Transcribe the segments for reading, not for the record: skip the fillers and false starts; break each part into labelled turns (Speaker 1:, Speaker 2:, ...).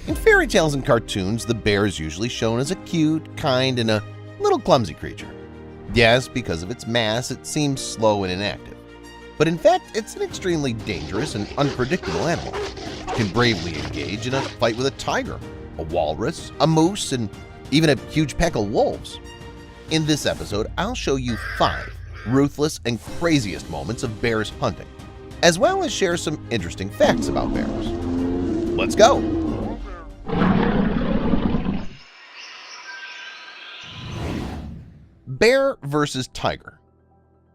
Speaker 1: In fairy tales and cartoons, the bear is usually shown as a cute, kind, and a little clumsy creature. Yes, because of its mass, it seems slow and inactive. But in fact, it's an extremely dangerous and unpredictable animal. It can bravely engage in a fight with a tiger, a walrus, a moose, and even a huge pack of wolves. In this episode, I'll show you 5 ruthless and craziest moments of bears hunting, as well as share some interesting facts about bears. Let's go! Bear versus tiger.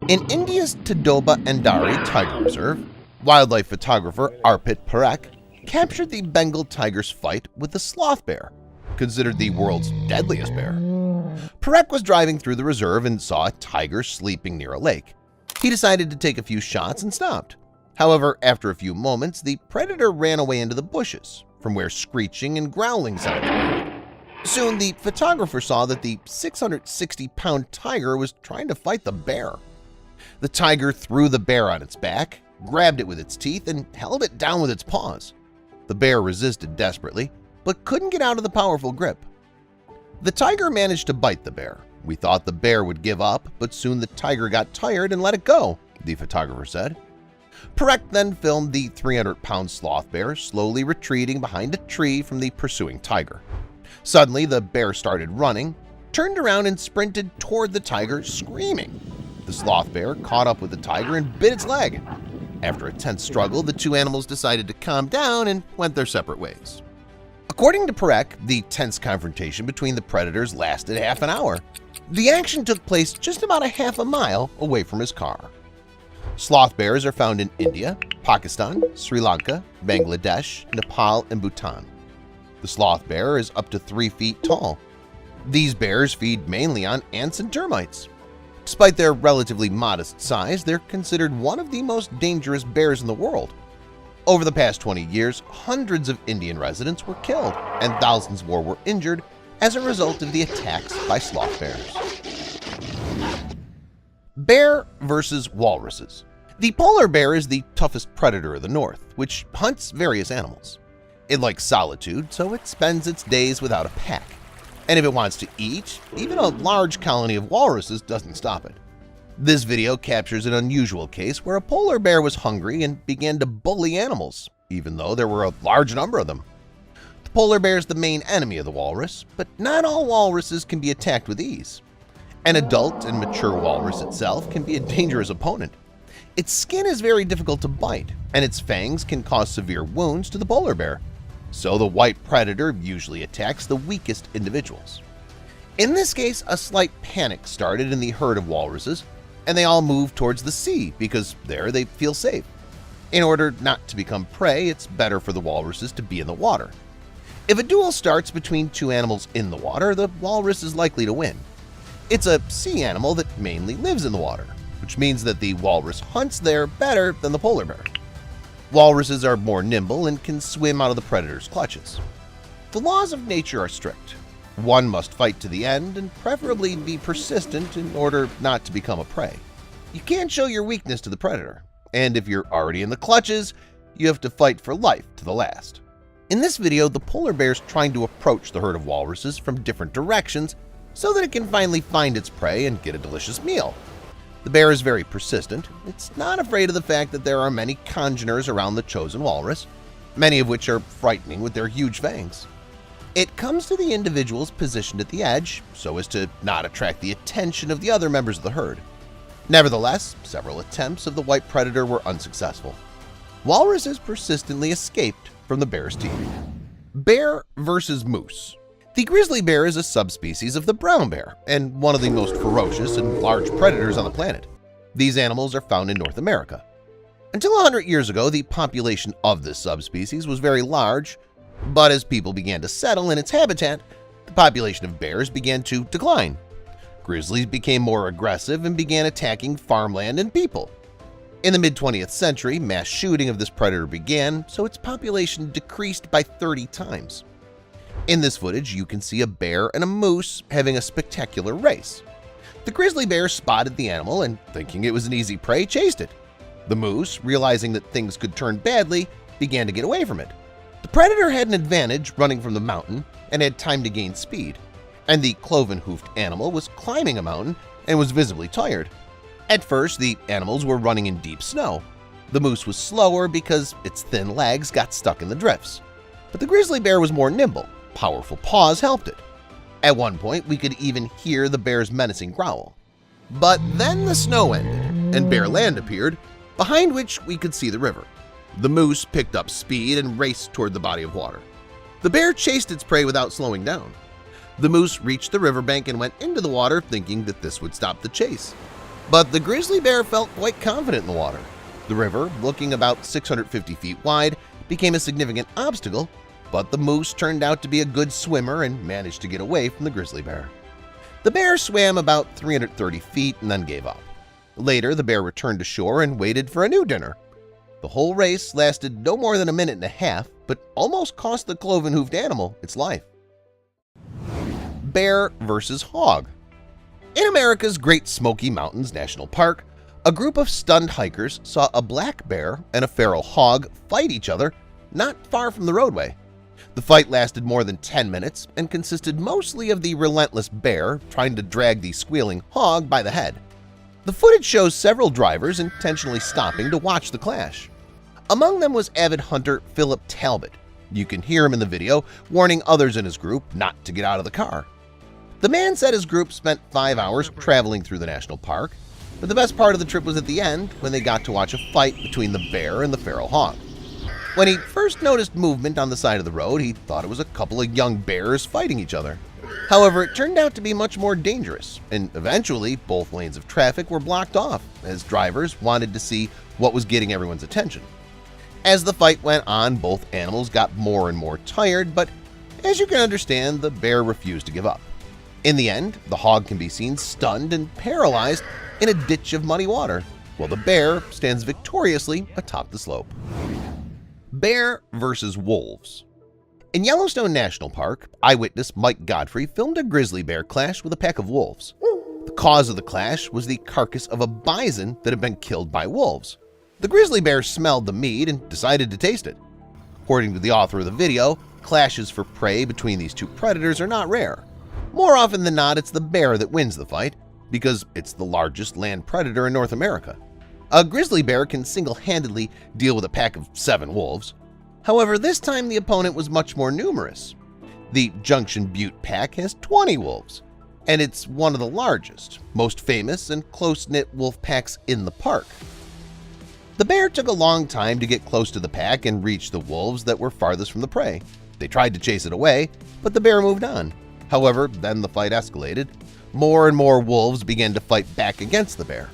Speaker 1: In India's Tadoba Andhari Tiger Reserve, wildlife photographer Arpit Parekh captured the Bengal tiger's fight with the sloth bear, considered the world's deadliest bear. Parekh was driving through the reserve and saw a tiger sleeping near a lake. He decided to take a few shots and stopped. However, after a few moments, the predator ran away into the bushes, from where screeching and growling sounded heard. Soon, the photographer saw that the 660-pound tiger was trying to fight the bear. The tiger threw the bear on its back, grabbed it with its teeth, and held it down with its paws. The bear resisted desperately, but couldn't get out of the powerful grip. The tiger managed to bite the bear. We thought the bear would give up, but soon the tiger got tired and let it go, the photographer said. Parekh then filmed the 300-pound sloth bear slowly retreating behind a tree from the pursuing tiger. Suddenly, the bear started running, turned around and sprinted toward the tiger, screaming. The sloth bear caught up with the tiger and bit its leg. After a tense struggle, the two animals decided to calm down and went their separate ways. According to Parekh, the tense confrontation between the predators lasted half an hour. The action took place just about a half a mile away from his car. Sloth bears are found in India, Pakistan, Sri Lanka, Bangladesh, Nepal, and Bhutan. The sloth bear is up to 3 feet tall. These bears feed mainly on ants and termites. Despite their relatively modest size, they're considered one of the most dangerous bears in the world. Over the past 20 years, hundreds of Indian residents were killed and thousands more were injured as a result of the attacks by sloth bears. Bear versus walruses. The polar bear is the toughest predator of the north, which hunts various animals. It likes solitude, so it spends its days without a pack. And if it wants to eat, even a large colony of walruses doesn't stop it. This video captures an unusual case where a polar bear was hungry and began to bully animals, even though there were a large number of them. The polar bear is the main enemy of the walrus, but not all walruses can be attacked with ease. An adult and mature walrus itself can be a dangerous opponent. Its skin is very difficult to bite, and its fangs can cause severe wounds to the polar bear. So the white predator usually attacks the weakest individuals. In this case, a slight panic started in the herd of walruses, and they all moved towards the sea because there they feel safe. In order not to become prey, it's better for the walruses to be in the water. If a duel starts between two animals in the water, the walrus is likely to win. It's a sea animal that mainly lives in the water, which means that the walrus hunts there better than the polar bear. Walruses are more nimble and can swim out of the predator's clutches. The laws of nature are strict. One must fight to the end and preferably be persistent in order not to become a prey. You can't show your weakness to the predator, and if you're already in the clutches, you have to fight for life to the last. In this video, the polar bear's trying to approach the herd of walruses from different directions so that it can finally find its prey and get a delicious meal. The bear is very persistent. It's not afraid of the fact that there are many congeners around the chosen walrus, many of which are frightening with their huge fangs. It comes to the individuals positioned at the edge so as to not attract the attention of the other members of the herd. Nevertheless, several attempts of the white predator were unsuccessful. Walruses persistently escaped from the bear's teeth. Bear versus moose. The grizzly bear is a subspecies of the brown bear and one of the most ferocious and large predators on the planet. These animals are found in North America. Until 100 years ago, the population of this subspecies was very large, but as people began to settle in its habitat, the population of bears began to decline. Grizzlies became more aggressive and began attacking farmland and people. In the mid-20th century, mass shooting of this predator began, so its population decreased by 30 times. In this footage, you can see a bear and a moose having a spectacular race. The grizzly bear spotted the animal and, thinking it was an easy prey, chased it. The moose, realizing that things could turn badly, began to get away from it. The predator had an advantage running from the mountain and had time to gain speed, and the cloven-hoofed animal was climbing a mountain and was visibly tired. At first, the animals were running in deep snow. The moose was slower because its thin legs got stuck in the drifts. But the grizzly bear was more nimble. Powerful paws helped it. At one point, we could even hear the bear's menacing growl. But then the snow ended, and Bear Land appeared, behind which we could see the river. The moose picked up speed and raced toward the body of water. The bear chased its prey without slowing down. The moose reached the riverbank and went into the water, thinking that this would stop the chase. But the grizzly bear felt quite confident in the water. The river, looking about 650 feet wide, became a significant obstacle, but the moose turned out to be a good swimmer and managed to get away from the grizzly bear. The bear swam about 330 feet and then gave up. Later, the bear returned to shore and waited for a new dinner. The whole race lasted no more than a minute and a half, but almost cost the cloven-hoofed animal its life. Bear versus hog. In America's Great Smoky Mountains National Park, a group of stunned hikers saw a black bear and a feral hog fight each other not far from the roadway. The fight lasted more than 10 minutes and consisted mostly of the relentless bear trying to drag the squealing hog by the head. The footage shows several drivers intentionally stopping to watch the clash. Among them was avid hunter Philip Talbot. You can hear him in the video warning others in his group not to get out of the car. The man said his group spent 5 hours traveling through the national park, but the best part of the trip was at the end when they got to watch a fight between the bear and the feral hog. When he first noticed movement on the side of the road, he thought it was a couple of young bears fighting each other. However, it turned out to be much more dangerous, and eventually both lanes of traffic were blocked off as drivers wanted to see what was getting everyone's attention. As the fight went on, both animals got more and more tired, but as you can understand, the bear refused to give up. In the end, the hog can be seen stunned and paralyzed in a ditch of muddy water, while the bear stands victoriously atop the slope. Bear versus wolves. In Yellowstone National Park, eyewitness Mike Godfrey filmed a grizzly bear clash with a pack of wolves. The cause of the clash was the carcass of a bison that had been killed by wolves. The grizzly bear smelled the meat and decided to taste it. According to the author of the video, clashes for prey between these two predators are not rare. More often than not, it's the bear that wins the fight because it's the largest land predator in North America. A grizzly bear can single-handedly deal with a pack of 7 wolves. However, this time the opponent was much more numerous. The Junction Butte pack has 20 wolves, and it's one of the largest, most famous, and close-knit wolf packs in the park. The bear took a long time to get close to the pack and reach the wolves that were farthest from the prey. They tried to chase it away, but the bear moved on. However, then the fight escalated. More and more wolves began to fight back against the bear.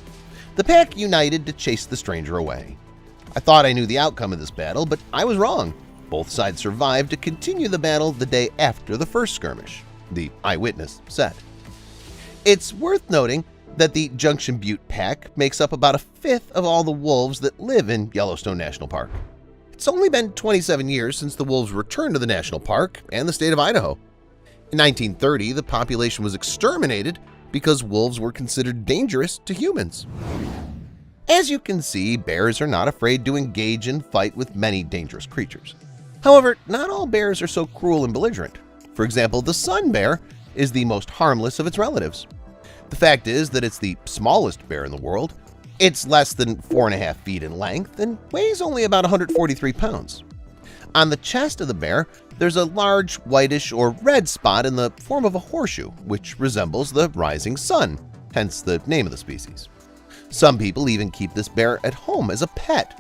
Speaker 1: The pack united to chase the stranger away. I thought I knew the outcome of this battle, but I was wrong. Both sides survived to continue the battle the day after the first skirmish, the eyewitness said. It's worth noting that the Junction Butte pack makes up about 1/5 of all the wolves that live in Yellowstone National Park. It's only been 27 years since the wolves returned to the national park and the state of Idaho. In 1930, the population was exterminated because wolves were considered dangerous to humans. As you can see, bears are not afraid to engage and fight with many dangerous creatures. However, not all bears are so cruel and belligerent. For example, the sun bear is the most harmless of its relatives. The fact is that it's the smallest bear in the world. It's less than 4.5 feet in length and weighs only about 143 pounds. On the chest of the bear, there's a large whitish or red spot in the form of a horseshoe, which resembles the rising sun, hence the name of the species. Some people even keep this bear at home as a pet.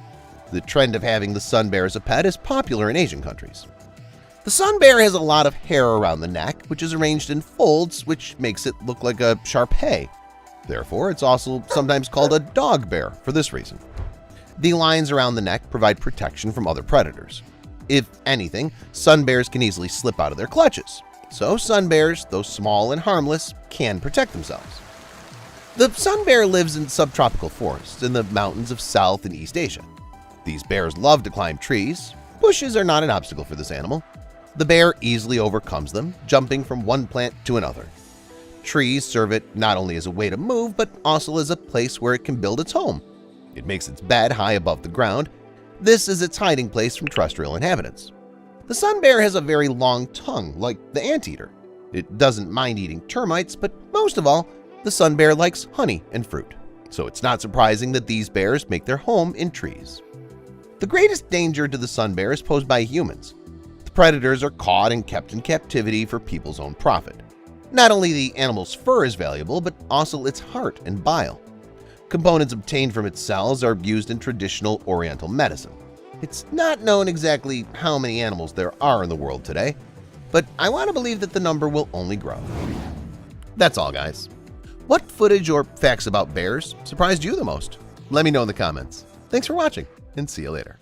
Speaker 1: The trend of having the sun bear as a pet is popular in Asian countries. The sun bear has a lot of hair around the neck, which is arranged in folds, which makes it look like a Shar-Pei. Therefore, it's also sometimes called a dog bear for this reason. The lines around the neck provide protection from other predators. If anything, sun bears can easily slip out of their clutches, so sun bears, though small and harmless, can protect themselves. The sun bear lives in subtropical forests in the mountains of South and East Asia. These bears love to climb trees. Bushes are not an obstacle for this animal. The bear easily overcomes them, jumping from one plant to another. Trees serve it not only as a way to move, but also as a place where it can build its home. It makes its bed high above the ground. This is its hiding place from terrestrial inhabitants. The sun bear has a very long tongue, like the anteater. It doesn't mind eating termites, but most of all, the sun bear likes honey and fruit. So it's not surprising that these bears make their home in trees. The greatest danger to the sun bear is posed by humans. The predators are caught and kept in captivity for people's own profit. Not only the animal's fur is valuable, but also its heart and bile. Components obtained from its cells are used in traditional Oriental medicine. It's not known exactly how many animals there are in the world today, but I want to believe that the number will only grow. That's all, guys. What footage or facts about bears surprised you the most? Let me know in the comments. Thanks for watching, and see you later.